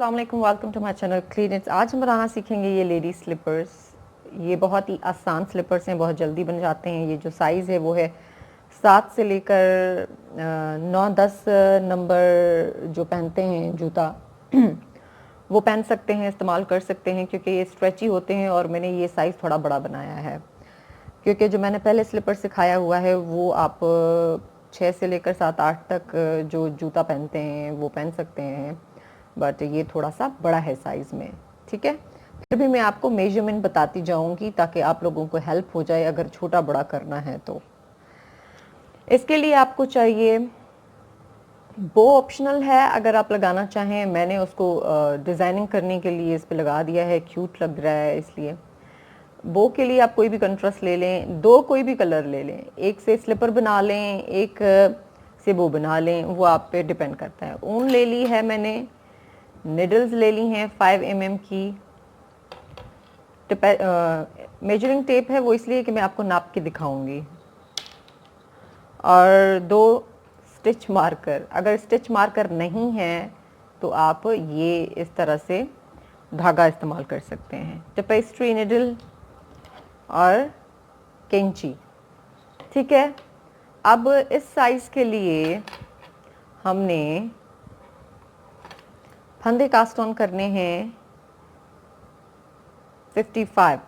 अस्सलाम वालेकुम, welcome to my channel clean its. आज हम बनाना सीखेंगे ये लेडी स्लीपर्स। ये बहुत ही आसान स्लीपर्स हैं, बहुत जल्दी बन जाते हैं। ये जो साइज़ है वो है 7 से लेकर 9-10 नंबर जो पहनते हैं जूता वो पहन सकते हैं, इस्तेमाल कर सकते हैं, क्योंकि ये स्ट्रेची होते हैं। और मैंने ये साइज़ थोड़ा बड़ा बनाया है क्योंकि जो मैंने पहले स्लीपर सिखाया हुआ है वो आप 6 से लेकर 7-8 तक जो जूता पहनते हैं वो पहन सकते हैं, बट ये थोड़ा सा बड़ा है साइज़ में। ठीक है, फिर भी मैं आपको मेजरमेंट बताती जाऊंगी ताकि आप लोगों को हेल्प हो जाए अगर छोटा बड़ा करना है तो। इसके लिए आपको चाहिए बो, ऑप्शनल है अगर आप लगाना चाहें। मैंने उसको डिज़ाइनिंग करने के लिए इस पे लगा दिया है, क्यूट लग रहा है इसलिए। बो के लिए आप कोई भी कंट्रास्ट ले लें, 2 कोई भी कलर ले लें, एक से स्लीपर बना लें, एक से बो बना लें, वो आप पे डिपेंड करता है। ऊन ले ली है मैंने, निडल्स ले ली हैं 5 mm की। मेजरिंग टेप है वो इसलिए कि मैं आपको नाप के दिखाऊंगी। और 2 स्टिच मार्कर, अगर स्टिच मार्कर नहीं है तो आप ये इस तरह से धागा इस्तेमाल कर सकते हैं। टेपेस्ट्री निडल और कैंची। ठीक है, अब इस साइज़ के लिए हमने फंदे कास्ट ऑन करने हैं 55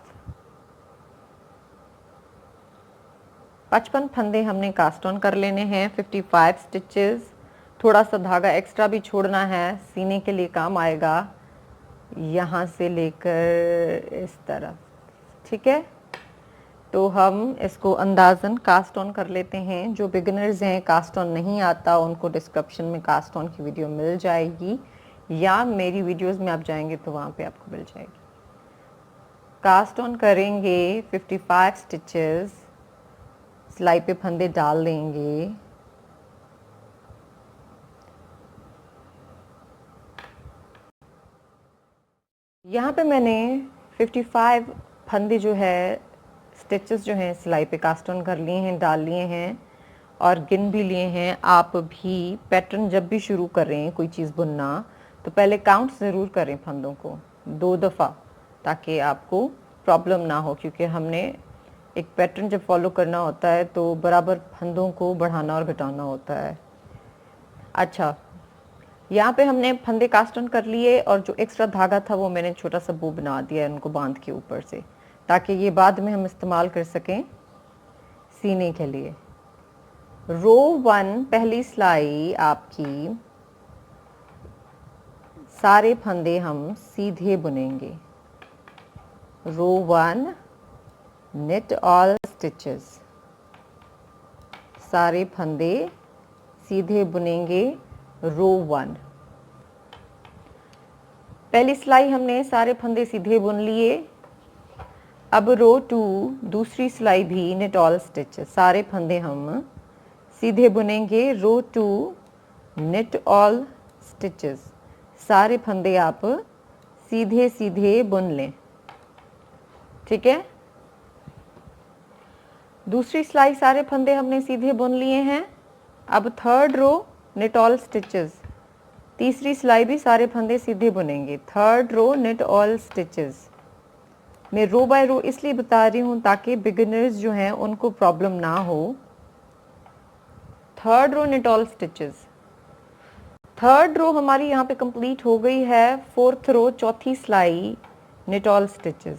फंदे हमने कास्ट ऑन कर लेने हैं। 55 स्टिचेस। थोड़ा सा धागा एक्स्ट्रा भी छोड़ना है, सीने के लिए काम आएगा, यहाँ से लेकर इस तरफ। ठीक है, तो हम इसको अंदाज़न कास्ट ऑन कर लेते हैं। जो बिगिनर्स हैं, कास्ट ऑन नहीं आता, उनको डिस्क्रिप्शन में कास्ट ऑन की वीडियो मिल जाएगी, या मेरी वीडियोस में आप जाएंगे तो वहाँ पे आपको मिल जाएगी। कास्ट ऑन करेंगे 55 स्टिचेस, सिलाई पे फंदे डाल देंगे। यहाँ पे मैंने 55 फंदे जो है, स्टिचेस जो हैं सिलाई पे कास्ट ऑन कर लिए हैं, डाल लिए हैं और गिन भी लिए हैं। आप भी पैटर्न जब भी शुरू करें कोई चीज़ बुनना तो पहले काउंट ज़रूर करें फंदों को 2 दफ़ा, ताकि आपको प्रॉब्लम ना हो, क्योंकि हमने एक पैटर्न जब फॉलो करना होता है तो बराबर फंदों को बढ़ाना और घटाना होता है। अच्छा, यहाँ पे हमने फंदे कास्ट ऑन कर लिए और जो एक्स्ट्रा धागा था वो मैंने छोटा सा बो बना दिया है उनको बांध के ऊपर से, ताकि ये बाद में हम इस्तेमाल कर सकें सीने के लिए। रो 1 पहली सिलाई आपकी, सारे फंदे हम सीधे बुनेंगे। रो 1 knit all stitches, सारे फंदे सीधे बुनेंगे। रो 1 पहली सिलाई हमने सारे फंदे सीधे बुन लिए। अब रो 2 दूसरी सिलाई भी knit all stitches, सारे फंदे हम सीधे बुनेंगे। रो 2 knit all stitches, सारे फंदे आप सीधे सीधे बुन लें। ठीक है, दूसरी सिलाई सारे फंदे हमने सीधे बुन लिए हैं। अब third row knit all stitches, तीसरी सिलाई भी सारे फंदे सीधे बुनेंगे। Third row knit all stitches। मैं रो बाय रो इसलिए बता रही हूँ ताकि बिगिनर्स जो हैं उनको प्रॉब्लम ना हो। Third row knit all stitches। Third row हमारी यहाँ पे कंप्लीट हो गई है। फोर्थ रो चौथी सिलाई knit all stitches,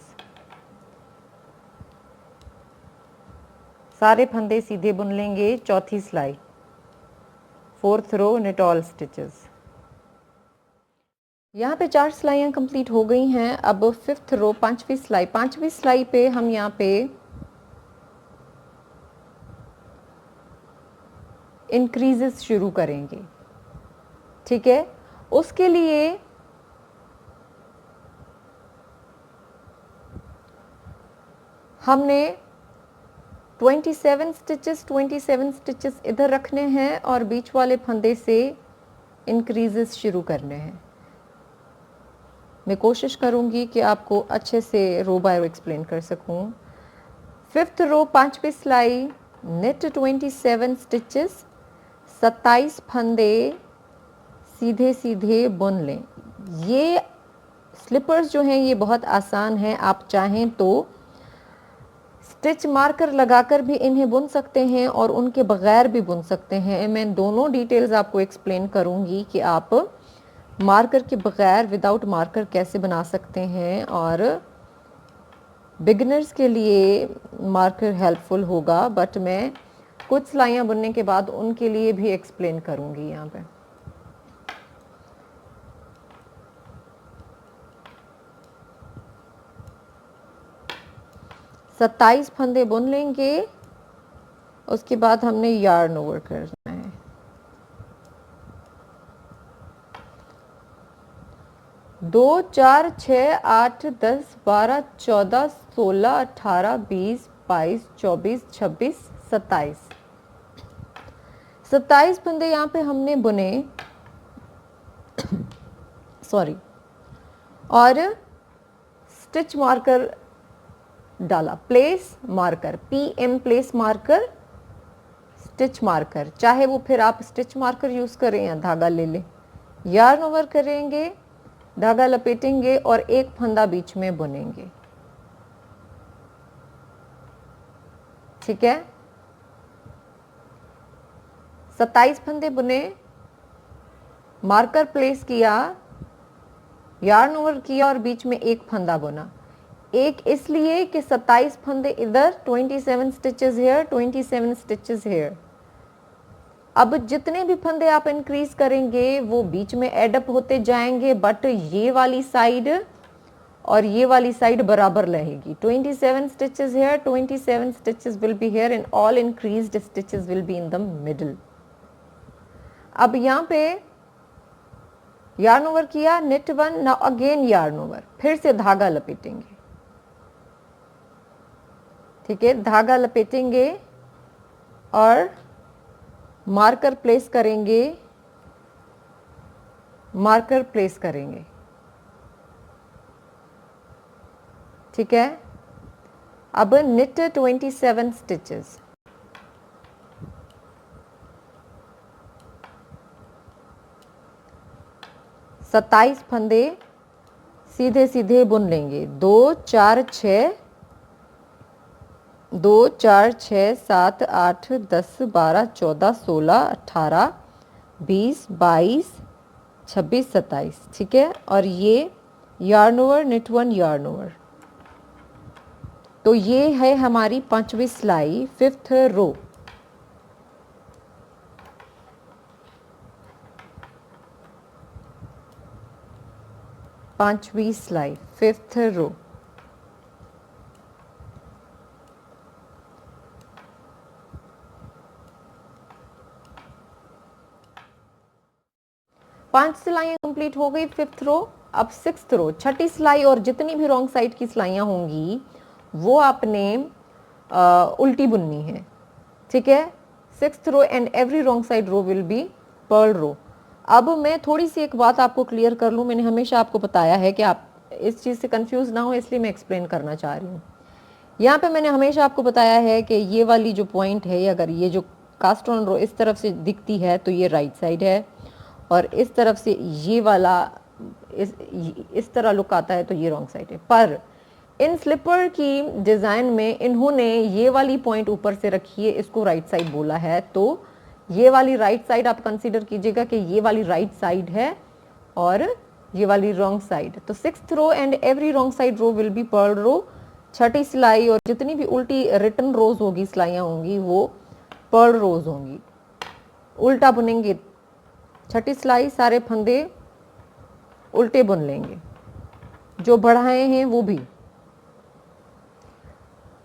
सारे फंदे सीधे बुन लेंगे। चौथी सिलाई, fourth row knit all stitches। यहाँ पे 4 सिलाइयाँ कंप्लीट हो गई हैं। अब फिफ्थ रो पांचवी सिलाई पे हम यहाँ पे इंक्रीजेस शुरू करेंगे। ठीक है, उसके लिए हमने 27 स्टिचेस इधर रखने हैं और बीच वाले फंदे से इंक्रीजेस शुरू करने हैं। मैं कोशिश करूंगी कि आपको अच्छे से रो बाय रो एक्सप्लेन कर सकूं। फिफ्थ रो पांचवी सिलाई, नेट 27 स्टिचेस, 27 फंदे सीधे सीधे बुन लें। ये स्लिपर्स जो हैं ये बहुत आसान हैं। आप चाहें तो स्टिच मार्कर लगाकर भी इन्हें बुन सकते हैं और उनके बगैर भी बुन सकते हैं। मैं दोनों डिटेल्स आपको एक्सप्लेन करूंगी कि आप मार्कर के बगैर, विदाउट मार्कर कैसे बना सकते हैं, और बिगिनर्स के लिए मार्कर हेल्पफुल होगा, बट मैं कुछ सिलाइयाँ बुनने के बाद उनके लिए भी एक्सप्लेन करूंगी। यहाँ पे 27 फंदे बुन लेंगे, उसके बाद हमने यार्न ओवर करना है। दो, 4, 6, 8, 10, 12, 14, 16, 18, 20, 22, 24, 26, 27। 27 फंदे यहाँ पे हमने बुने, सॉरी, और स्टिच मार्कर डाला, place marker, PM place marker, stitch marker, चाहे वो फिर आप स्टिच मार्कर यूज करें या धागा ले लें। यार्न ओवर करेंगे, धागा लपेटेंगे और एक फंदा बीच में बुनेंगे। ठीक है, 27 फंदे बुने, मार्कर प्लेस किया, यार्न ओवर किया और बीच में एक फंदा बुना। एक इसलिए कि 27 फंदे इधर, 27 स्टिचेस हेयर, 27 स्टिचेस हेयर। अब जितने भी फंदे आप इंक्रीज करेंगे वो बीच में एडअप होते जाएंगे, बट ये वाली साइड और ये वाली साइड बराबर रहेगी। 27 stitches here, 27 stitches will be here, and all increased stitches will be in the middle. अब यहाँ पे यार्न ओवर किया, knit 1, now again yarn over, फिर से धागा लपेटेंगे। ठीक है, धागा लपेटेंगे और मार्कर प्लेस करेंगे, मार्कर प्लेस करेंगे। ठीक है, अब निट 27 स्टिचेस, सत्ताईस फंदे सीधे सीधे बुन लेंगे। 2, 4, 6, 2, 4, 6, 7, 8, 10, 12, 14, 16, 18, 20, 22, 26, 27। ठीक है, और ये yarn over, knit 1, yarn over. तो ये है हमारी 5वीं सिलाई, 5th रो। पांचवी सिलाई, 5th रो। पांच सिलाइयां कंप्लीट हो गई, 5th रो। अब 6th रो, छठी सिलाई, और जितनी भी रॉन्ग साइड की सिलाइयां होंगी वो आपने उल्टी बुननी है। ठीक है, 6th row and every wrong side row will be purl row. अब मैं थोड़ी सी एक बात आपको क्लियर कर लूँ, मैंने हमेशा आपको बताया है कि आप इस चीज़ से कंफ्यूज ना हो, इसलिए मैं एक्सप्लेन करना चाह रही हूँ। यहाँ पे मैंने हमेशा आपको बताया है कि ये वाली जो पॉइंट है, अगर ये जो कास्ट ऑन रो इस तरफ से दिखती है तो ये राइट साइड है, और इस तरफ से ये वाला इस तरह लुक आता है तो ये रॉन्ग साइड है। पर इन स्लीपर की डिज़ाइन में इन्होंने ये वाली पॉइंट ऊपर से रखी है, इसको राइट साइड बोला है, तो ये वाली राइट साइड आप कंसीडर कीजिएगा कि ये वाली राइट साइड है और ये वाली रॉन्ग साइड। तो 6th row and every wrong side row will be purl row. छठी सिलाई और जितनी भी उल्टी रिटर्न रोज होगी, सिलाइयाँ होंगी, वो पर्ल रोज होंगी। उल्टा बुनेंगे, छठी सिलाई सारे फंदे उल्टे बुन लेंगे, जो बढ़ाए हैं वो भी।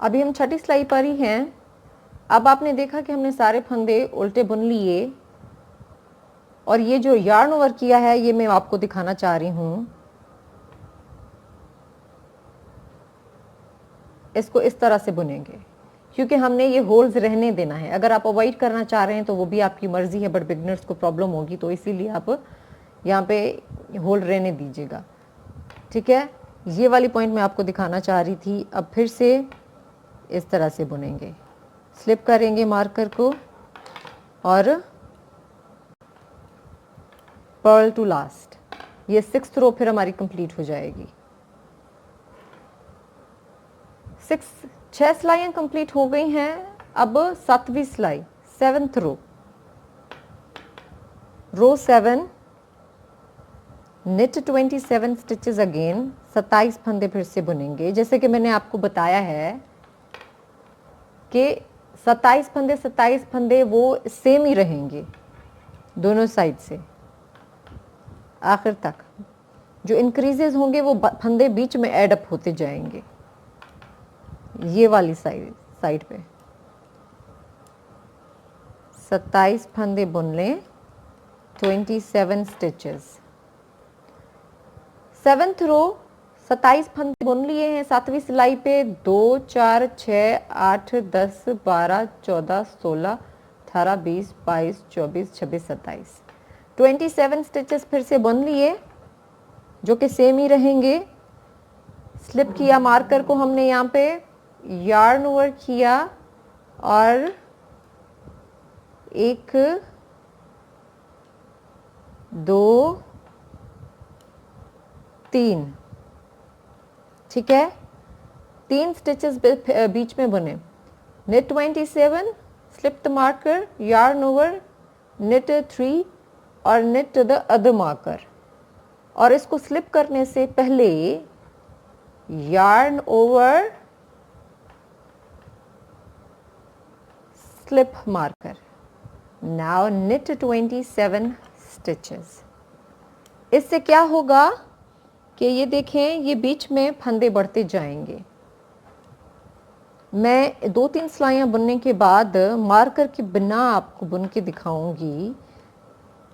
अभी हम छठी सिलाई पर ही हैं। अब आपने देखा कि हमने सारे फंदे उल्टे बुन लिए, और ये जो यार्न ओवर किया है ये मैं आपको दिखाना चाह रही हूँ। इसको इस तरह से बुनेंगे क्योंकि हमने ये होल्स रहने देना है। अगर आप अवॉइड करना चाह रहे हैं तो वो भी आपकी मर्जी है, बट बिगनर्स को प्रॉब्लम होगी, तो इसीलिए आप यहाँ पे होल रहने दीजिएगा। ठीक है, ये वाली पॉइंट मैं आपको दिखाना चाह रही थी। अब फिर से इस तरह से बुनेंगे, स्लिप करेंगे मार्कर को और पर्ल टू लास्ट। ये 6th रो फिर हमारी कंप्लीट हो जाएगी। 6 सिलाइयाँ कंप्लीट हो गई हैं। अब 7वीं सिलाई 7th रो 7 निट 27 स्टिचेस अगेन, 27 फंदे फिर से बुनेंगे। जैसे कि मैंने आपको बताया है कि 27 फंदे वो सेम ही रहेंगे दोनों साइड से आखिर तक। जो इंक्रीजेस होंगे वो फंदे बीच में ऐड अप होते जाएंगे। ये वाली साइड पे 27 फंदे बुन लें, 27 स्टिचेस। 7th रो 27 फंदे बुन लिए हैं 7वीं सिलाई पे। 2 4 6 8 10 12 14 16 18 20 22 24 26 27 27 स्टिचेस फिर से बुन लिए, जो कि सेम ही रहेंगे। स्लिप किया मार्कर को हमने यहाँ पे, यार्न ओवर किया और 1 2 3, ठीक है, 3 स्टिचेस बीच में बुने। Knit 27, slip the marker, yarn over, knit 3 और निट द अदर मार्कर। और इसको स्लिप करने से पहले yarn over, slip marker. Now knit 27 stitches. इससे क्या होगा कि ये देखें, ये बीच में फंदे बढ़ते जाएंगे। मैं 2-3 सिलाइयाँ बुनने के बाद मार्कर के बिना आपको बुन के दिखाऊंगी,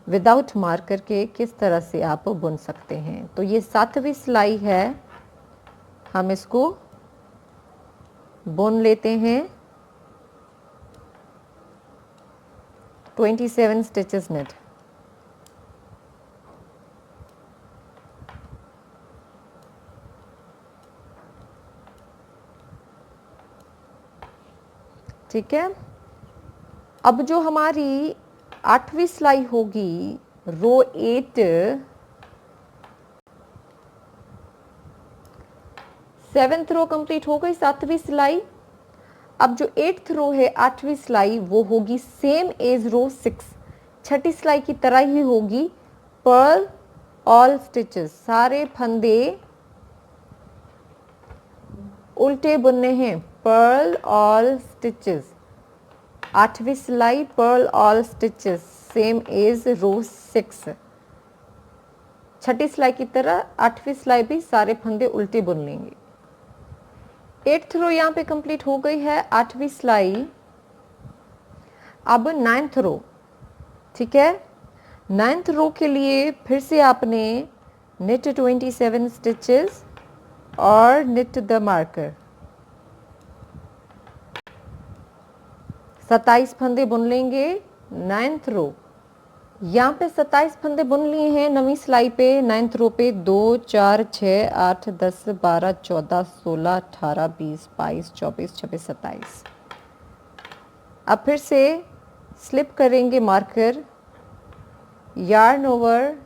विदाउट मार्कर के किस तरह से आप बुन सकते हैं। तो ये 7वीं सिलाई है, हम इसको बुन लेते हैं। 27 स्टिचेस नेट। ठीक है, अब जो हमारी 8वीं सिलाई होगी, रो 8 7th रो कंप्लीट हो गई, 7वीं सिलाई। अब जो 8th रो है, 8वीं सिलाई, वो होगी सेम एज रो 6, 6ठी सिलाई की तरह ही होगी। पर्ल ऑल स्टिचेस, सारे फंदे उल्टे बुनने हैं। पर्ल ऑल स्टिचेस, 8वीं सिलाई, purl all stitches, same as row 6, 6ठी सिलाई की तरह 8वीं सिलाई भी सारे फंदे उल्टे बुन लेंगे। 8th रो यहाँ पे कंप्लीट हो गई है, 8वीं सिलाई। अब 9th रो, ठीक है, 9th रो के लिए फिर से आपने निट 27 स्टिचेस और निट द मार्कर, 27 फंदे बुन लेंगे। 9th रो यहाँ पे 27 फंदे बुन लिए हैं 9वीं सिलाई पे। 9th रो पे 2 4 6 8 10 12 14 16 18 20 22 24 26 27। अब फिर से स्लिप करेंगे marker, yarn over,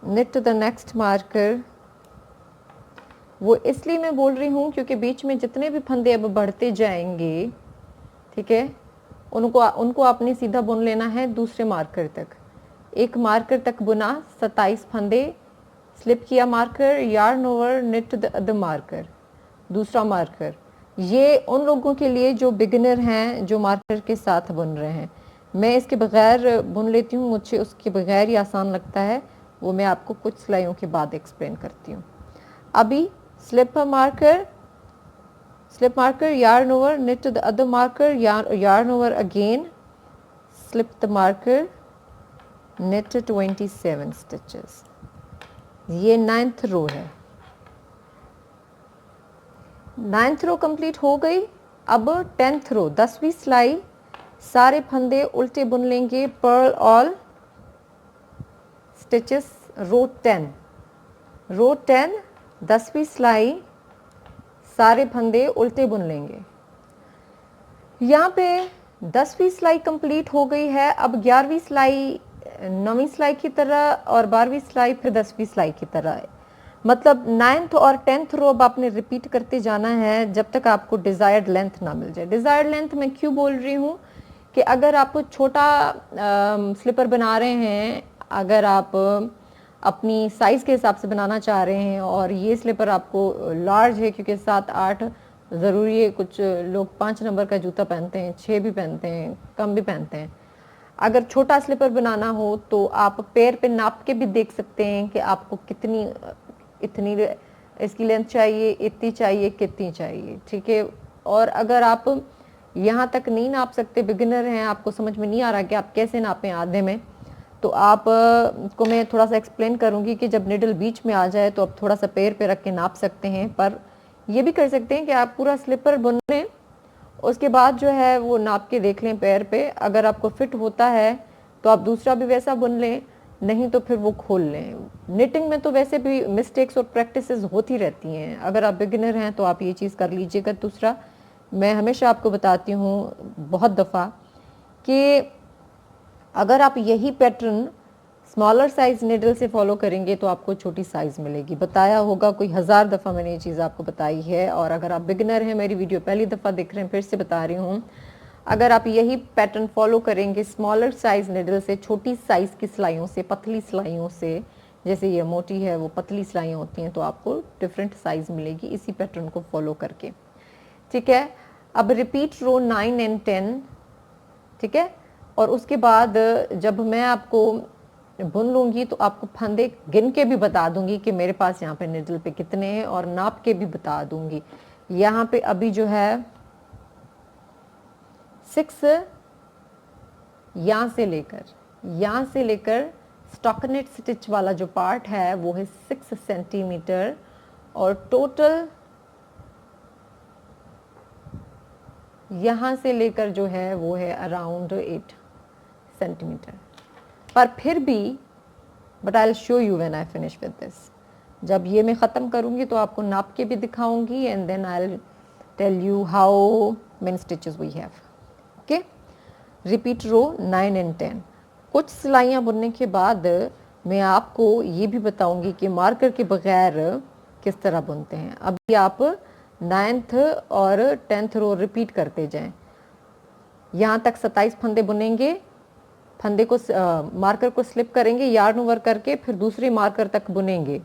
knit the next marker. वो इसलिए मैं बोल रही हूँ क्योंकि बीच में जितने भी फंदे अब बढ़ते जाएंगे, ठीक है, उनको आपने सीधा बुन लेना है दूसरे मार्कर तक। एक मार्कर तक बुना, 27 फंदे, स्लिप किया marker, yarn over, knit the other marker, दूसरा मार्कर। ये उन लोगों के लिए जो बिगिनर हैं, जो मार्कर के साथ बुन रहे हैं। मैं इसके बगैर बुन लेती हूँ, मुझे उसके बगैर ही आसान लगता है। वो मैं आपको कुछ सिलाइयों के बाद एक्सप्लेन करती हूँ। अभी slip marker, slip marker, yarn over, knit to the other marker, yarn over again, slip the marker, knit 27 stitches। ये 9th रो है। 9th रो कंप्लीट हो गई। अब 10th रो, 10वीं सिलाई, सारे फंदे उल्टे बुन लेंगे। पर्ल ऑल स्टिचेस, रो 10, रो 10, 10वीं सिलाई, सारे फंदे उल्टे बुन लेंगे। यहाँ पे 10वीं सिलाई कंप्लीट हो गई है। अब 11वीं सिलाई 9वीं सिलाई की तरह और 12वीं सिलाई फिर 10वीं सिलाई की तरह है। मतलब 9th और 10th रो अब आपने रिपीट करते जाना है जब तक आपको डिज़ायर्ड लेंथ ना मिल जाए। डिज़ायर्ड लेंथ मैं क्यों बोल रही हूँ कि अगर आप छोटा स्लीपर बना रहे हैं, अगर आप अपनी साइज़ के हिसाब से बनाना चाह रहे हैं और ये स्लीपर आपको लार्ज है, क्योंकि 7-8 ज़रूरी है, कुछ लोग 5 नंबर का जूता पहनते हैं, 6 भी पहनते हैं, कम भी पहनते हैं। अगर छोटा स्लीपर बनाना हो तो आप पैर पे नाप के भी देख सकते हैं कि आपको कितनी इतनी इसकी लेंथ चाहिए, इतनी चाहिए, कितनी चाहिए, ठीक है। और अगर आप यहाँ तक नहीं नाप सकते, बिगिनर हैं, आपको समझ में नहीं आ रहा कि आप कैसे नापें आधे में, तो आप को मैं थोड़ा सा एक्सप्लेन करूँगी कि जब निडल बीच में आ जाए तो आप थोड़ा सा पैर पे रख के नाप सकते हैं। पर ये भी कर सकते हैं कि आप पूरा स्लीपर बुन लें, उसके बाद जो है वो नाप के देख लें पैर पे, अगर आपको फिट होता है तो आप दूसरा भी वैसा बुन लें, नहीं तो फिर वो खोल लें। निटिंग में तो वैसे भी मिस्टेक्स और प्रैक्टिसेस होती रहती हैं, अगर आप बिगिनर हैं तो आप ये चीज़ कर लीजिएगा। दूसरा, मैं हमेशा आपको बताती हूँ बहुत दफ़ा कि अगर आप यही पैटर्न स्मॉलर साइज निडल से फॉलो करेंगे तो आपको छोटी साइज़ मिलेगी। बताया होगा कोई 1000 दफ़ा मैंने ये चीज़ आपको बताई है, और अगर आप बिगिनर हैं, मेरी वीडियो पहली दफ़ा देख रहे हैं, फिर से बता रही हूँ, अगर आप यही पैटर्न फॉलो करेंगे स्मॉलर साइज निडल से, छोटी साइज़ की सिलाइयों से, पतली सिलाइयों से, जैसे ये मोटी है वो पतली सिलाइयाँ होती हैं, तो आपको डिफरेंट साइज़ मिलेगी इसी पैटर्न को फॉलो करके, ठीक है। अब रिपीट रो 9 एंड 10, ठीक है। और उसके बाद जब मैं आपको बुन लूँगी तो आपको फंदे गिन के भी बता दूंगी कि मेरे पास यहाँ पे निडल पे कितने हैं, और नाप के भी बता दूंगी। यहाँ पे अभी जो है 6 यहाँ से लेकर स्टॉकनेट स्टिच वाला जो पार्ट है वो है 6 सेंटीमीटर, और टोटल यहाँ से लेकर जो है वो है अराउंड 8 सेंटीमीटर। पर फिर भी but I will show you when I finish with this. जब ये मैं ख़त्म करूँगी तो आपको नाप के भी दिखाऊंगी, and then I will tell you how many stitches we have. Okay, repeat row 9 and 10। कुछ सिलाइयाँ बुनने के बाद मैं आपको ये भी बताऊंगी कि मार्कर के बगैर किस तरह बुनते हैं। अभी आप 9th और 10th रो रिपीट करते जाएं। यहाँ तक 27 फंदे बुनेंगे, फंदे को मार्कर को स्लिप करेंगे यार्न ओवर करके, फिर दूसरे मार्कर तक बुनेंगे,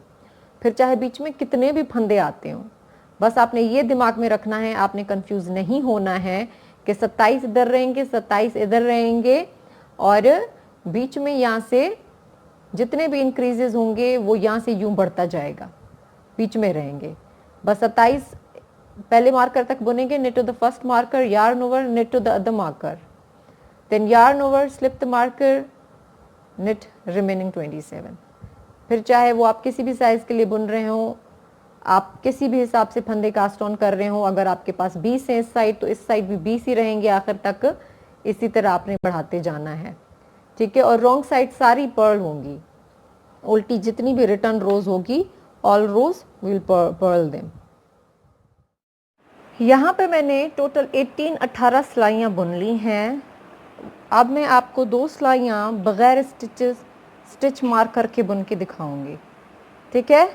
फिर चाहे बीच में कितने भी फंदे आते हों। बस आपने ये दिमाग में रखना है, आपने कंफ्यूज नहीं होना है कि 27 इधर रहेंगे, 27 इधर रहेंगे, और बीच में यहाँ से जितने भी इंक्रीजेस होंगे वो यहाँ से यूं बढ़ता जाएगा, बीच में रहेंगे। बस 27 पहले मार्कर तक बुनेंगे, knit to the first marker, yarn over, knit to the other marker, then yarn over, slip the marker, knit remaining 27। फिर चाहे वो आप किसी भी साइज के लिए बुन रहे हो, आप किसी भी हिसाब से फंदे कास्ट ऑन कर रहे हो, अगर आपके पास 20 है इस साइड तो इस साइड भी 20 ही रहेंगे आखिर तक, इसी तरह आपने बढ़ाते जाना है, ठीक है। और रॉन्ग साइड सारी पर्ल होंगी, उल्टी जितनी भी रिटर्न रोज होगी, all rows will purl them. यहाँ पे मैंने टोटल 18 सिलाइयाँ बुन ली हैं। अब मैं आपको 2 सिलाइयाँ बगैर स्टिच मार्क करके बुन के दिखाऊंगी, ठीक है।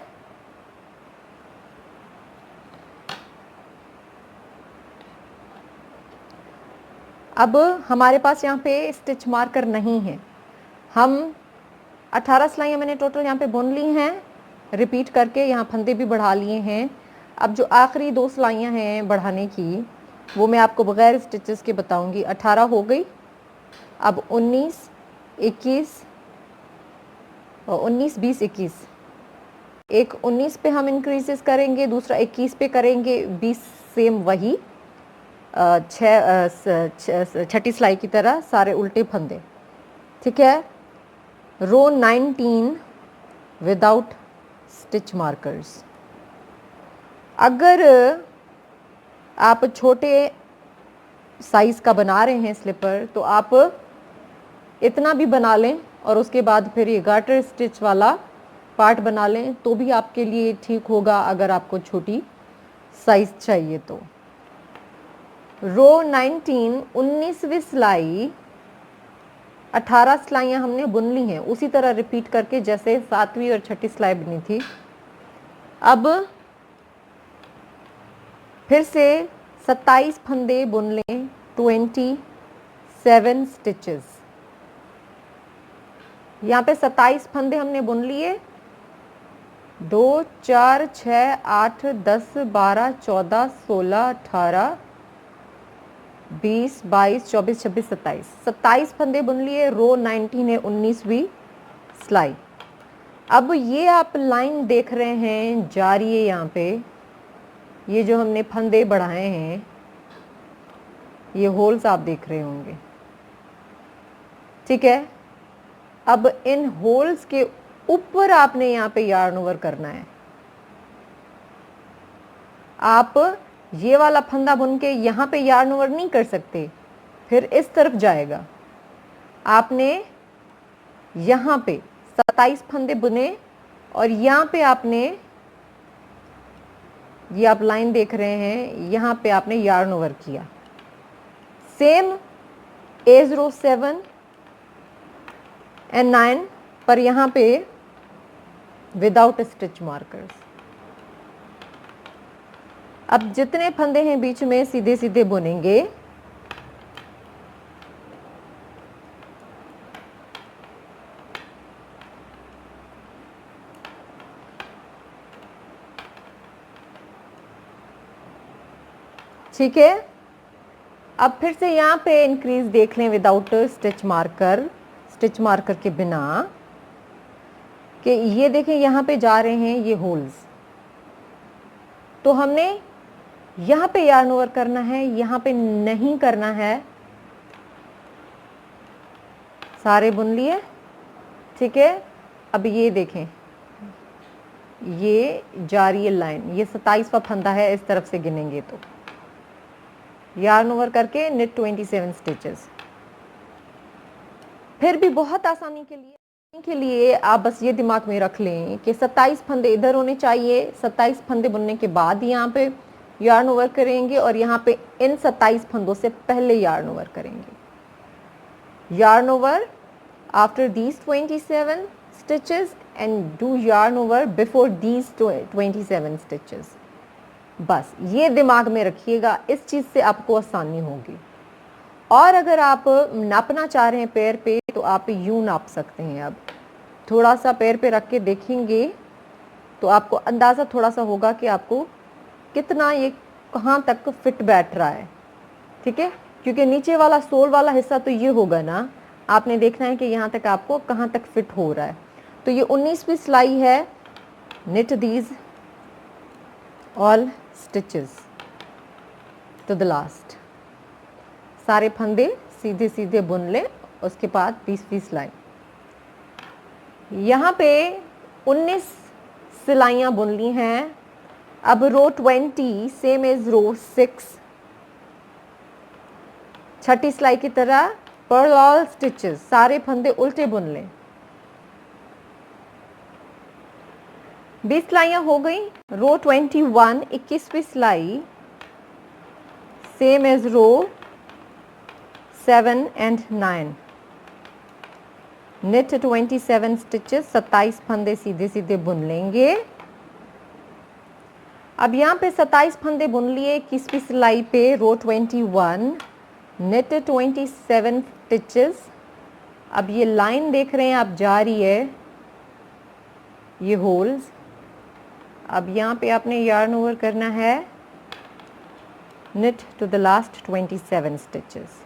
अब हमारे पास यहाँ पे स्टिच मार्कर नहीं है, हम 18 सिलाइयाँ मैंने टोटल यहाँ पे बुन ली हैं रिपीट करके, यहाँ फंदे भी बढ़ा लिए हैं। अब जो आखिरी 2 सिलाइयाँ हैं बढ़ाने की, वो मैं आपको बगैर स्टिचेस के बताऊंगी। 18 हो गई, अब 19, 21 और 19, 20, 21, एक 19 पे हम इंक्रीजेस करेंगे, दूसरा 21 पे करेंगे, 20 सेम वही छठी सिलाई की तरह सारे उल्टे फंदे, ठीक है। रो 19 विदाउट स्टिच मार्कर्स। अगर आप छोटे साइज़ का बना रहे हैं स्लीपर तो आप इतना भी बना लें और उसके बाद फिर ये गार्टर स्टिच वाला पार्ट बना लें तो भी आपके लिए ठीक होगा, अगर आपको छोटी साइज़ चाहिए तो। रो 19 19वीं सिलाई 18 सिलाइयाँ हमने बुन ली हैं, उसी तरह रिपीट करके जैसे 7वीं और 6ठी सिलाई बुनी थी। अब फिर से 27 फंदे बुन लें, 27 स्टिचेस। यहाँ पे 27 फंदे हमने बुन लिए, 2 4 6 8 10 12 14 16 18 20 22 24 26 27 27 फंदे बुन लिए। रो 19 है, 19वीं सिलाई। अब ये आप लाइन देख रहे हैं जा रही है यहाँ पे, ये जो हमने फंदे बढ़ाए हैं, ये होल्स आप देख रहे होंगे, ठीक है। अब इन होल्स के ऊपर आपने यहाँ पे यार्न ओवर करना है। आप ये वाला फंदा बुन के यहाँ पे यार्न ओवर नहीं कर सकते, फिर इस तरफ जाएगा। आपने यहाँ पे 27 फंदे बुने और यहाँ पे आपने, ये आप लाइन देख रहे हैं, यहाँ पे आपने यार्न ओवर किया। सेम एज रो 7 एंड 9 पर यहाँ पे विदाउट स्टिच मार्कर्स। अब जितने फंदे हैं बीच में सीधे सीधे बुनेंगे। ठीक है, अब फिर से यहाँ पे इंक्रीज देख लें without stitch marker, stitch marker के बिना, कि ये देखें यहाँ पे जा रहे हैं ये होल्स। तो हमने यहाँ पे यार्न ओवर करना है, यहाँ पे नहीं करना है। सारे बुन लिए, ठीक है। अब ये देखें, ये जा रही है लाइन, ये 27वां फंदा है, इस तरफ से गिनेंगे तो यार्न ओवर करके निट 27 स्टिचेस। फिर भी बहुत आसानी के लिए आप बस ये दिमाग में रख लें कि 27 फंदे इधर होने चाहिए। 27 फंदे बुनने के बाद यहाँ पे यार्न ओवर करेंगे और यहाँ पे इन 27 फंदों से पहले यार्न ओवर करेंगे। Yarn over after these 27 stitches and do yarn over before these 27 stitches. बस ये दिमाग में रखिएगा, इस चीज़ से आपको आसानी होगी। और अगर आप नापना चाह रहे हैं पैर पे, तो आप यूं नाप सकते हैं। अब थोड़ा सा पैर पे रख के देखेंगे तो आपको अंदाज़ा थोड़ा सा होगा कि आपको कितना ये कहाँ तक फिट बैठ रहा है, ठीक है। क्योंकि नीचे वाला सोल वाला हिस्सा तो ये होगा ना, आपने देखना है कि यहाँ तक आपको कहाँ तक फिट हो रहा है। तो ये 19वीं सिलाई है। Knit these all stitches to the last. सारे फंदे सीधे सीधे बुन लें, उसके बाद 20वीं सिलाई। यहाँ पे 19 सिलाइयाँ बुन ली हैं। अब रो 20 सेम एज रो 6, छठी सिलाई की तरह पर्ल ऑल स्टिचेस, सारे फंदे उल्टे बुन लें। 20 सिलाइयाँ हो गई। रो 21 21वीं सिलाई same as row 7 and 9। Knit 27 stitches, 27 फंदे सीधे सीधे बुन लेंगे। अब यहाँ पे 27 फंदे बुन लिए 21वीं सिलाई पे रो 21, निट 27 स्टिचेस। अब ये लाइन देख रहे हैं आप, जा रही है ये होल्स। अब यहाँ पे आपने यार्न ओवर करना है knit to the last 27 stitches.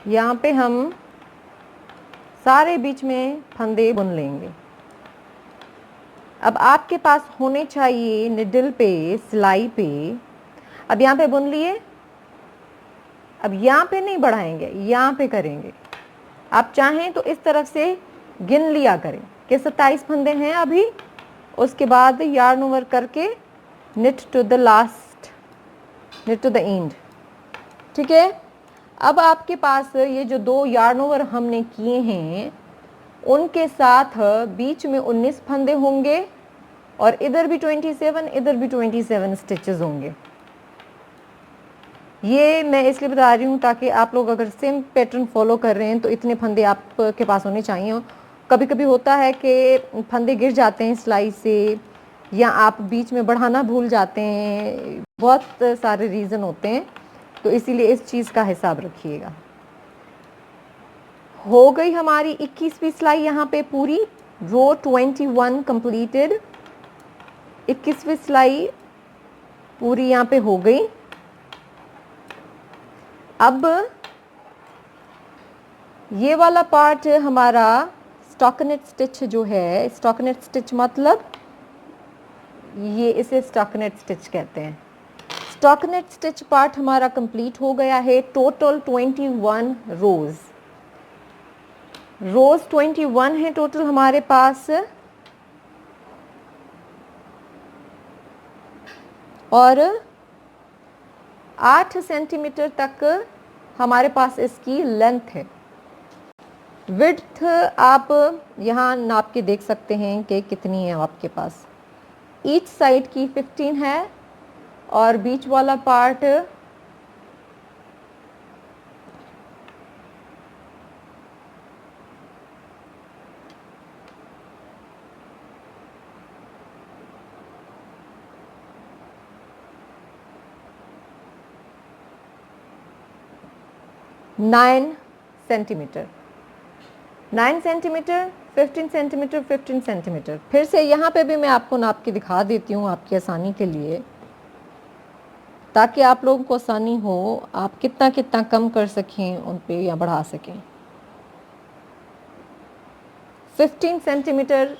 यहाँ पे हम सारे बीच में फंदे बुन लेंगे। अब आपके पास होने चाहिए निडल पे, सिलाई पे। अब यहाँ पे बुन लिए, अब यहाँ पे नहीं बढ़ाएंगे, यहाँ पे करेंगे। आप चाहें तो इस तरफ से गिन लिया करें कि 27 फंदे हैं अभी, उसके बाद यार्न ओवर करके knit to the last, knit to the end, ठीक है। अब आपके पास ये जो 2 यार्न ओवर हमने किए हैं उनके साथ बीच में 19 फंदे होंगे और इधर भी 27, इधर भी 27 स्टिचेस होंगे। ये मैं इसलिए बता रही हूँ ताकि आप लोग अगर सेम पैटर्न फॉलो कर रहे हैं तो इतने फंदे आपके पास होने चाहिए। कभी कभी होता है कि फंदे गिर जाते हैं सिलाई से, या आप बीच में बढ़ाना भूल जाते हैं, बहुत सारे रीज़न होते हैं, तो इसीलिए इस चीज़ का हिसाब रखिएगा। हो गई हमारी 21वीं सिलाई यहाँ पे पूरी, रो 21 कंप्लीटेड। 21वीं सिलाई पूरी यहाँ पे हो गई। अब ये वाला पार्ट हमारा स्टॉकनेट स्टिच जो है, स्टॉकनेट स्टिच मतलब ये, इसे स्टॉकनेट स्टिच कहते हैं। स्टॉकनेट स्टिच पार्ट हमारा कंप्लीट हो गया है। टोटल 21 रोज 21 है टोटल हमारे पास, और 8 सेंटीमीटर तक हमारे पास इसकी लेंथ है। विड्थ आप यहाँ नाप के देख सकते हैं कि कितनी है आपके पास। ईच साइड की 15 है और बीच वाला part 9 centimetre, 9 centimetre, 15 centimetre, 15 centimetre. फिर से यहाँ पे भी मैं आपको नाप के दिखा देती हूँ आपकी आसानी के लिए, ताकि आप लोगों को आसानी हो, आप कितना कितना कम कर सकें उन पे या बढ़ा सकें। 15 सेंटीमीटर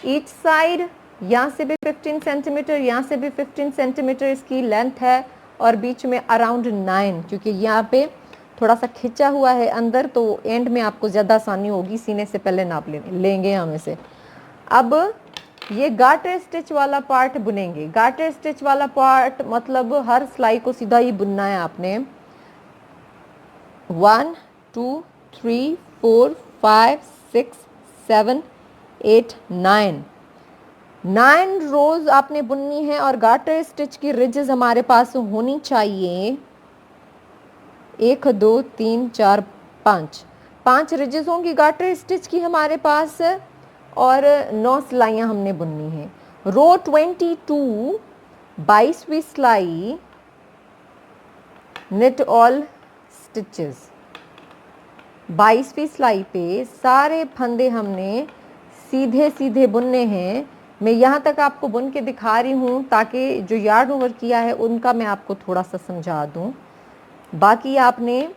ईच साइड, यहाँ से भी 15 सेंटीमीटर, यहाँ से भी 15 सेंटीमीटर इसकी लेंथ है, और बीच में अराउंड 9, क्योंकि यहाँ पे थोड़ा सा खिंचा हुआ है अंदर, तो एंड में आपको ज़्यादा आसानी होगी, सीने से पहले नाप लेंगे हम इसे। अब ये गार्टर स्टिच वाला पार्ट बुनेंगे। गार्टर स्टिच वाला पार्ट मतलब हर सिलाई को सीधा ही बुनना है आपने। 1 2 3 4 5 6 7 8 9 रोज आपने बुननी है, और गार्टर स्टिच की रिजेस हमारे पास होनी चाहिए 1 2 3 4 5 रिजेस होंगी गार्टर स्टिच की हमारे पास, और 9 सिलाइयाँ हमने बुननी है। रो 22 22वीं सिलाई, निट ऑल स्टिचेस। 22वीं सिलाई पे सारे फंदे हमने सीधे सीधे बुनने हैं। मैं यहाँ तक आपको बुन के दिखा रही हूँ ताकि जो यार्न ओवर किया है उनका मैं आपको थोड़ा सा समझा दूँ। बाकी आपने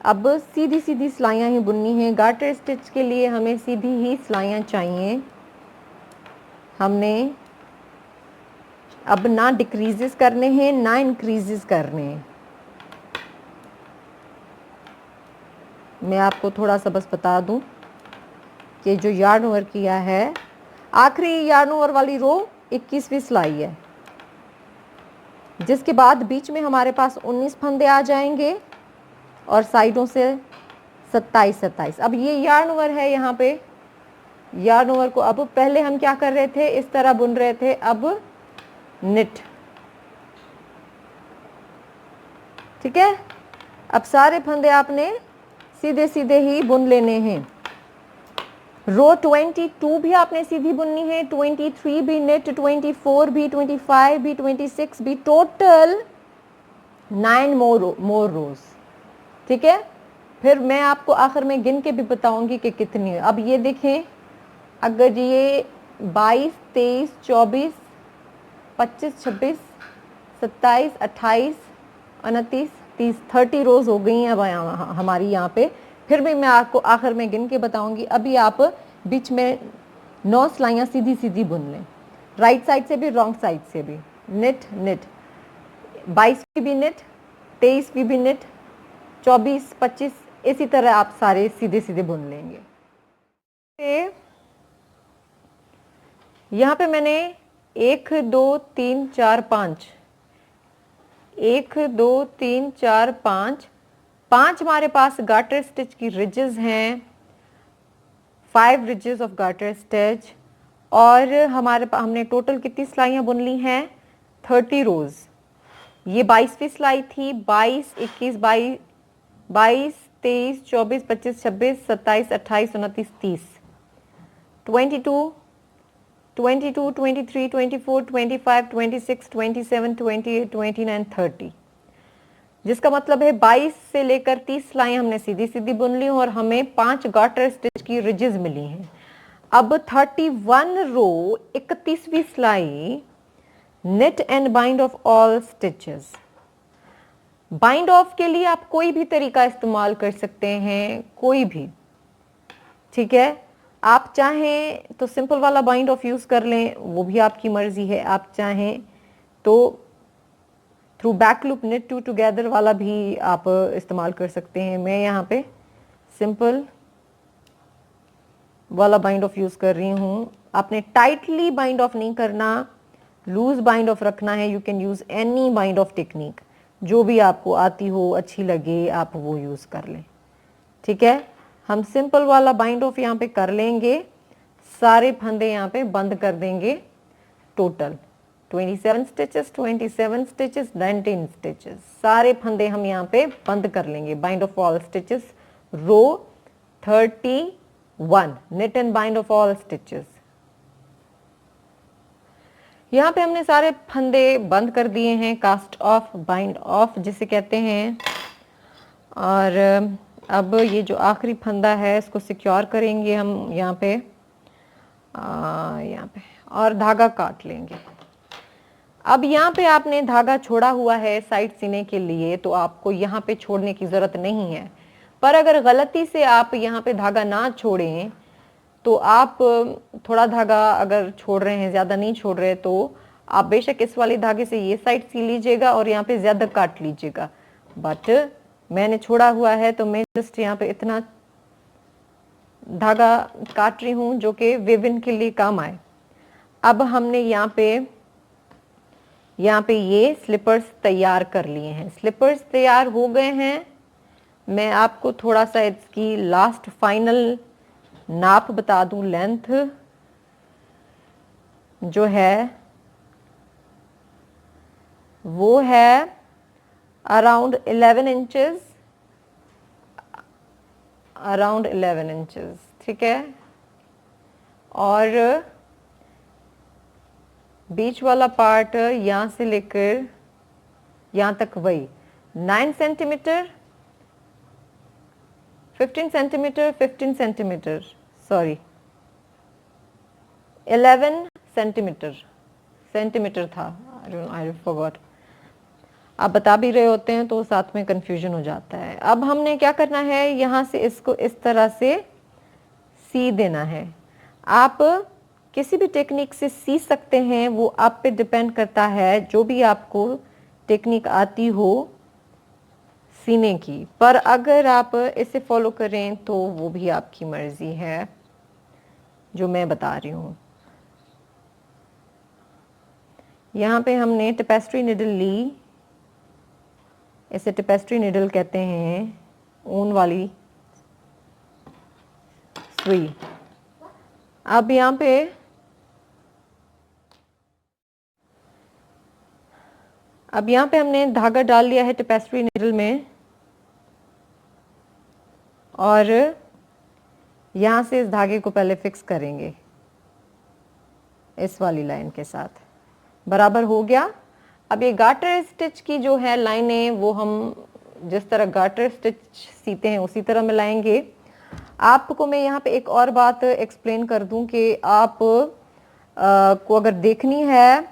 अब सीधी सीधी सिलाइयाँ ही बुननी हैं। गार्टर स्टिच के लिए हमें सीधी ही सिलाइयाँ चाहिए। हमने अब ना डिक्रीजेस करने हैं ना इंक्रीजेस करने हैं। मैं आपको थोड़ा सा बस बता दूं कि जो यार्न ओवर किया है, आखिरी यार्न ओवर वाली रो 21वीं सिलाई है, जिसके बाद बीच में हमारे पास 19 फंदे आ जाएंगे और साइडों से 27। अब ये यार्न ओवर है। यहाँ पे यार्न ओवर को अब पहले हम क्या कर रहे थे, इस तरह बुन रहे थे, अब निट। ठीक है, अब सारे फंदे आपने सीधे सीधे ही बुन लेने हैं। रो 22 भी आपने सीधी बुननी है, 23 भी निट, 24 भी, 25 भी, 26 भी, टोटल 9 मोर रोज। ठीक है, फिर मैं आपको आखिर में गिन के भी बताऊंगी कि कितनी है। अब ये देखें, अगर ये 22 23 24 25 26 27 28 29 30 30 रोज हो गई हैं अब हमारी यहाँ पे। फिर भी मैं आपको आखिर में गिन के बताऊंगी। अभी आप बीच में 9 सिलाइयाँ सीधी सीधी बुन लें, राइट साइड से भी रॉन्ग साइड से भी। निट निट, 22 की भी निट, 23 की भी निट, 24 25 इसी तरह आप सारे सीधे सीधे बुन लेंगे। यहाँ पे मैंने 1 2 3 4 5 1 2 3 4 5 5 हमारे पास गार्टर स्टिच की रिजेस हैं, 5 रिजेस ऑफ गार्टर स्टिच, और हमने टोटल कितनी सिलाइयाँ बुन ली हैं, 30 रोज। ये 22वीं सिलाई थी। 22, 21, 22, 23, 24, 25, 26, 27, 28, 29, 30, 22, 22, 23, 24, 25, 26, 27, 28, 29, 30, जिसका मतलब है 22 से लेकर 30 सिलाइयाँ हमने सीधी सीधी बुन ली और हमें 5 गार्टर स्टिच की रिजेस मिली हैं। अब 31 रो 31वीं सिलाई, net and bind off all stitches. Bind of के लिए आप कोई भी तरीका इस्तेमाल कर सकते हैं, कोई भी, ठीक है। आप चाहें तो सिंपल वाला बाइंड ऑफ यूज कर लें, वो भी आपकी मर्जी है। आप चाहें तो through back loop net to together वाला भी आप इस्तेमाल कर सकते हैं। मैं यहाँ पे सिंपल वाला बाइंड ऑफ यूज कर रही हूँ। आपने टाइटली बाइंड ऑफ नहीं करना, लूज बाइंड ऑफ रखना है। You can use any bind of technique, जो भी आपको आती हो, अच्छी लगे, आप वो यूज कर लें, ठीक है। हम सिंपल वाला बाइंड ऑफ यहाँ पे कर लेंगे, सारे फंदे यहाँ पे बंद कर देंगे। टोटल 27 स्टिचेस, 27 स्टिचेस, 19 स्टिचेस, सारे फंदे हम यहाँ पे बंद कर लेंगे। Bind off all stitches, row 31, knit and bind off all stitches. यहाँ पे हमने सारे फंदे बंद कर दिए हैं, कास्ट ऑफ, बाइंड ऑफ जिसे कहते हैं। और अब ये जो आखिरी फंदा है इसको सिक्योर करेंगे हम यहाँ पे, और धागा काट लेंगे। अब यहाँ पे आपने धागा छोड़ा हुआ है साइड सीने के लिए, तो आपको यहाँ पे छोड़ने की जरूरत नहीं है। पर अगर गलती से आप यहाँ पे धागा ना छोड़ें, तो आप थोड़ा धागा अगर छोड़ रहे हैं, ज्यादा नहीं छोड़ रहे, तो आप बेशक इस वाले धागे से ये साइड सी लीजिएगा और यहाँ पे ज्यादा काट लीजिएगा। बट मैंने छोड़ा हुआ है तो मैं जस्ट यहाँ पे इतना धागा काट रही हूँ जो कि विविन के लिए काम आए। अब हमने यहाँ पे ये स्लीपर्स तैयार कर लिए हैं। स्लीपर्स तैयार हो गए हैं। मैं आपको थोड़ा सा इसकी लास्ट फाइनल नाप बता दूं। लेंथ जो है वो है अराउंड 11 इंचेस, ठीक है। और बीच वाला पार्ट यहाँ से लेकर यहाँ तक वही 9 centimetre, 15 centimetre, 15 centimetre, sorry 11 centimetre था। I forgot. आप बता भी रहे होते हैं तो साथ में कंफ्यूजन हो जाता है। अब हमने क्या करना है, यहाँ से इसको इस तरह से सी देना है। आप किसी भी टेक्निक से सी सकते हैं, वो आप पे डिपेंड करता है, जो भी आपको टेक्निक आती हो सीने की। पर अगर आप इसे फॉलो करें तो वो भी आपकी मर्जी है, जो मैं बता रही हूँ। यहाँ पे हमने टेपेस्ट्री निडल ली, इसे टेपेस्ट्री निडल कहते हैं, ऊन वाली सुई। अब यहाँ पे हमने धागा डाल लिया है टेपेस्ट्री निडल में, और यहाँ से इस धागे को पहले फिक्स करेंगे इस वाली लाइन के साथ। बराबर हो गया। अब ये गार्टर स्टिच की जो है लाइनें, वो हम जिस तरह गार्टर स्टिच सीते हैं उसी तरह मिलाएंगे। आपको मैं यहाँ पे एक और बात एक्सप्लेन कर दूं कि आप को अगर देखनी है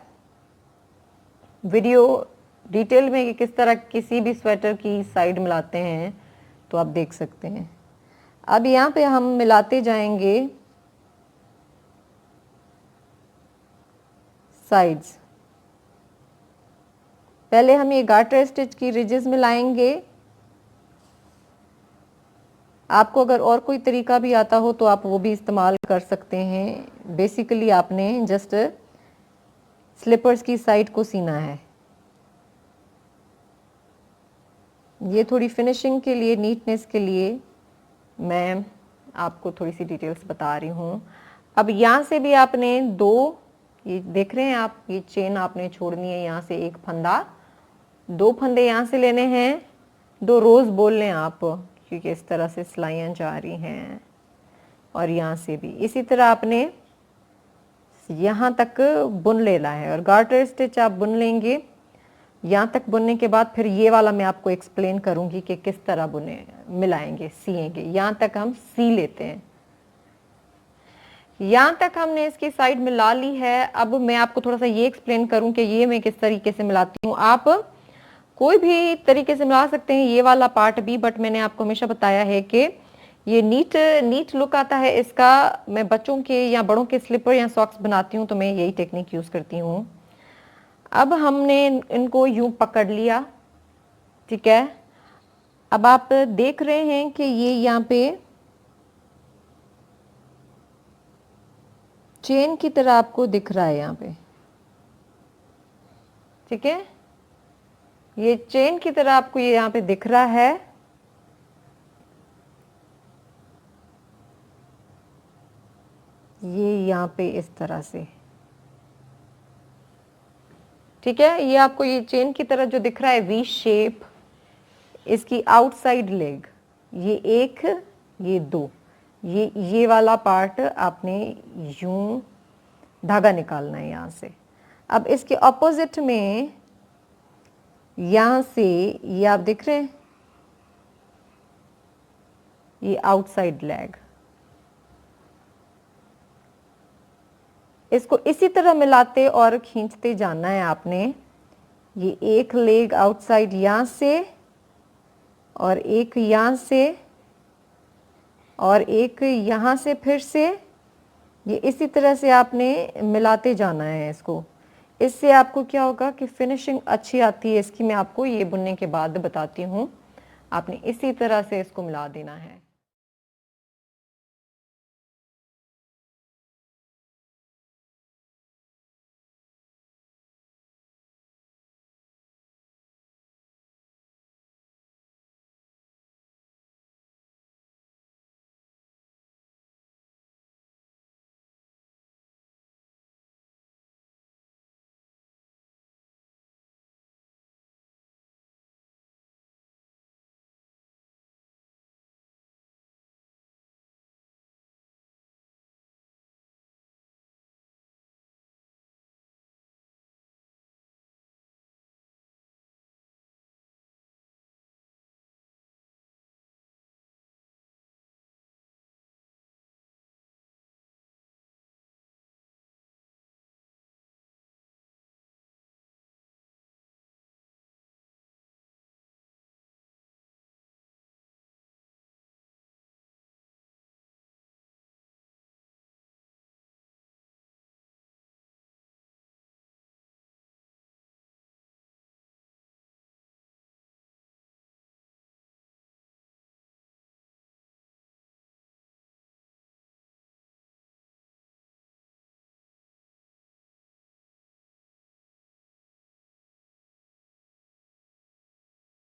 वीडियो डिटेल में कि किस तरह किसी भी स्वेटर की साइड मिलाते हैं, तो आप देख सकते हैं। अब यहाँ पे हम मिलाते जाएंगे साइड्स। पहले हम ये गार्टर स्टिच की रिजेस मिलाएंगे। आपको अगर और कोई तरीका भी आता हो तो आप वो भी इस्तेमाल कर सकते हैं। बेसिकली आपने जस्ट स्लीपर्स की साइड को सीना है। ये थोड़ी फिनिशिंग के लिए, नीटनेस के लिए मैं आपको थोड़ी सी डिटेल्स बता रही हूँ। अब यहाँ से भी आपने 2, ये देख रहे हैं आप, ये चेन आपने छोड़नी है, यहाँ से एक फंदा, 2 फंदे यहाँ से लेने हैं, 2 रोज बोल लें आप, क्योंकि इस तरह से सिलाइयाँ जा रही हैं। और यहाँ से भी इसी तरह आपने यहाँ तक बुन लेना है, और गार्टर स्टिच आप बुन लेंगे। यहाँ तक बुनने के बाद फिर ये वाला मैं आपको एक्सप्लेन करूँगी कि किस तरह बुने, मिलाएंगे, सिएंगे। यहाँ तक हम सी लेते हैं। यहाँ तक हमने इसकी साइड मिला ली है। अब मैं आपको थोड़ा सा ये एक्सप्लेन करूँ कि ये मैं किस तरीके से मिलाती हूँ। आप कोई भी तरीके से मिला सकते हैं ये वाला पार्ट भी, बट मैंने आपको हमेशा बताया है कि ये नीट लुक आता है इसका। मैं बच्चों के या बड़ों के स्लीपर या सॉक्स बनाती हूँ तो मैं यही टेक्निक यूज करती हूँ। अब हमने इनको यूं पकड़ लिया, ठीक है। अब आप देख रहे हैं कि ये यहाँ पे चेन की तरह आपको दिख रहा है यहाँ पे, ठीक है। ये चेन की तरह आपको ये यहाँ पे दिख रहा है। ये यहाँ पे इस तरह से, ठीक है। ये आपको ये चेन की तरह जो दिख रहा है वी शेप, इसकी आउटसाइड लेग, ये 1, ये 2, ये वाला पार्ट आपने यूं धागा निकालना है यहाँ से। अब इसके ऑपोजिट में यहाँ से ये आप देख रहे हैं, ये आउटसाइड लेग, इसको इसी तरह मिलाते और खींचते जाना है आपने। ये एक लेग आउटसाइड यहाँ से, और एक यहाँ से, और एक यहाँ से फिर से, ये इसी तरह से आपने मिलाते जाना है इसको। इससे आपको क्या होगा कि फिनिशिंग अच्छी आती है इसकी। मैं आपको ये बुनने के बाद बताती हूँ। आपने इसी तरह से इसको मिला देना है।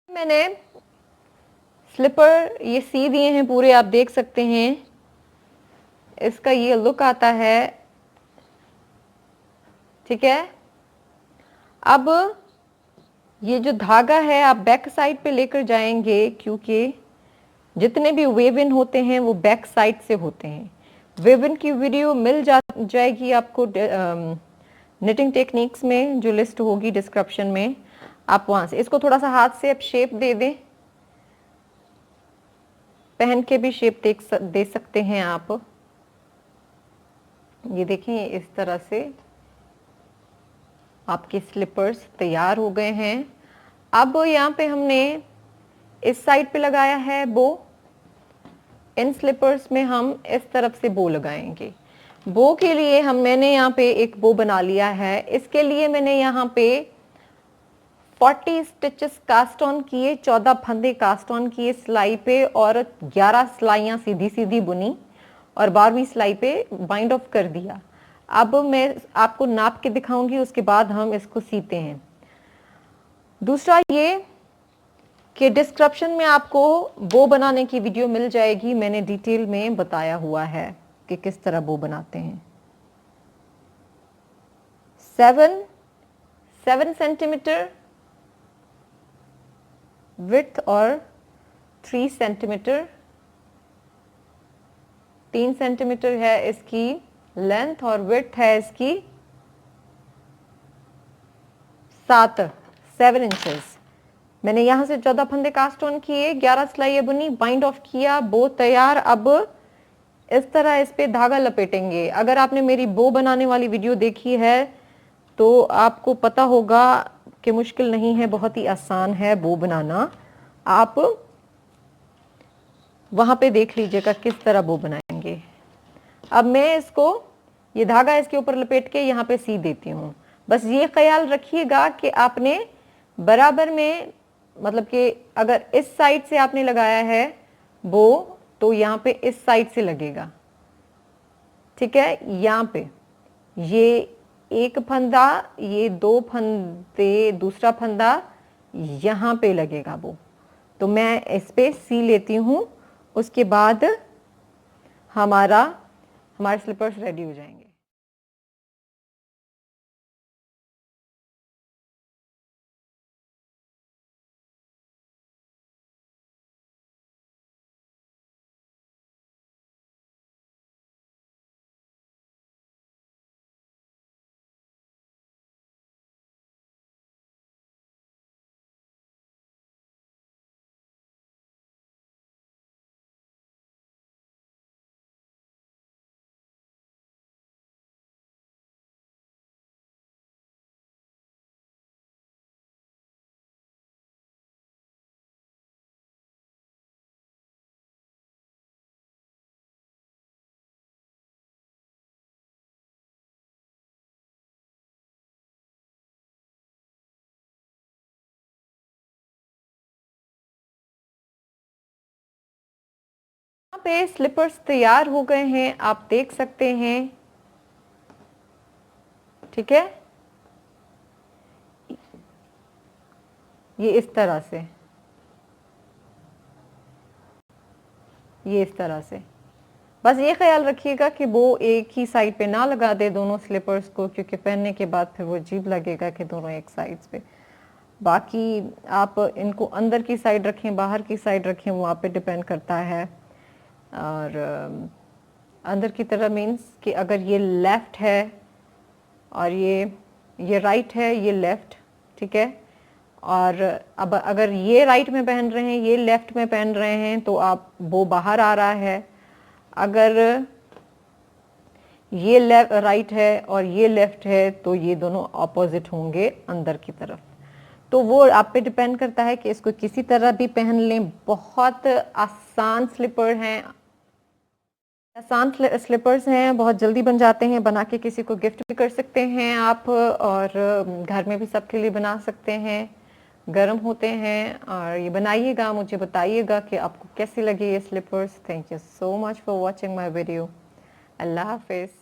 मैंने स्लीपर ये सी दिए हैं पूरे, आप देख सकते हैं इसका ये लुक आता है, ठीक है। अब ये जो धागा है आप बैक साइड पे लेकर जाएंगे, क्योंकि जितने भी वेव इन होते हैं वो बैक साइड से होते हैं। वेव इन की वीडियो मिल जाएगी आपको निटिंग टेक्निक्स में, जो लिस्ट होगी डिस्क्रिप्शन में, आप वहां से इसको थोड़ा सा हाथ से अब शेप दे दें। पहन के भी शेप दे सकते हैं आप। ये देखें, इस तरह से आपके स्लीपर्स तैयार हो गए हैं। अब यहाँ पे हमने इस साइड पे लगाया है बो, इन स्लीपर्स में हम इस तरफ से बो लगाएंगे। बो के लिए मैंने यहाँ पे एक बो बना लिया है। इसके लिए मैंने यहाँ पे 40 स्टिचेस कास्ट ऑन किए, 14 फंदे कास्ट ऑन किए सिलाई पे, और 11 सिलाइयाँ सीधी सीधी बुनी और 12वीं सिलाई पे बाइंड ऑफ कर दिया। अब मैं आपको नाप के दिखाऊंगी, उसके बाद हम इसको सीते हैं। दूसरा, ये कि डिस्क्रिप्शन में आपको बो बनाने की वीडियो मिल जाएगी। मैंने डिटेल में बताया हुआ है कि किस तरह बो बनाते हैं। 7 सेंटीमीटर विड्थ और 3 सेंटीमीटर, 3 सेंटीमीटर है इसकी लेंथ और विड्थ है इसकी 7 इंचेस। मैंने यहाँ से 14 फंदे कास्ट ऑन किए, 11 सिलाई बुनी, बाइंड ऑफ किया, बो तैयार। अब इस तरह इस पे धागा लपेटेंगे। अगर आपने मेरी बो बनाने वाली वीडियो देखी है तो आपको पता होगा कि मुश्किल नहीं है, बहुत ही आसान है बो बनाना। आप वहां पे देख लीजिएगा किस तरह बो बनाएंगे। अब मैं इसको, ये धागा इसके ऊपर लपेट के यहाँ पे सी देती हूँ। बस ये ख्याल रखिएगा कि आपने बराबर में, मतलब कि अगर इस साइड से आपने लगाया है बो तो यहाँ पे इस साइड से लगेगा, ठीक है। यहाँ पे ये एक फंदा, ये 2 फंदे, दूसरा फंदा यहाँ पे लगेगा बो। तो मैं इस पे सी लेती हूँ, उसके बाद हमारे स्लीपर्स रेडी हो जाएंगे। यहाँ पे स्लीपर्स तैयार हो गए हैं, आप देख सकते हैं, ठीक है। ये इस तरह से, ये इस तरह से। बस ये ख्याल रखिएगा कि वो एक ही साइड पे ना लगा दे दोनों स्लीपर्स को, क्योंकि पहनने के बाद फिर वो अजीब लगेगा कि दोनों एक साइड्स पे। बाकी आप इनको अंदर की साइड रखें, बाहर की साइड रखें, वो आप पे डिपेंड करता है। और अंदर की तरह मीन्स कि अगर ये लेफ़्ट है और ये राइट है, ये लेफ़्ट, ठीक है। और अब अगर ये राइट में पहन रहे हैं, ये लेफ़्ट में पहन रहे हैं, तो आप वो बाहर आ रहा है। अगर ये राइट है और ये लेफ़्ट है तो ये दोनों ऑपोजिट होंगे अंदर की तरफ। तो वो आप पे डिपेंड करता है कि इसको किसी तरह भी पहन लें। बहुत आसान स्लीपर हैं, आसान स्लीपर्स हैं, बहुत जल्दी बन जाते हैं। बना के किसी को गिफ्ट भी कर सकते हैं आप, और घर में भी सबके लिए बना सकते हैं। गर्म होते हैं। और ये बनाइएगा, मुझे बताइएगा कि आपको कैसे लगे ये slippers. Thank you so much for watching my video. अल्लाह हाफिज़।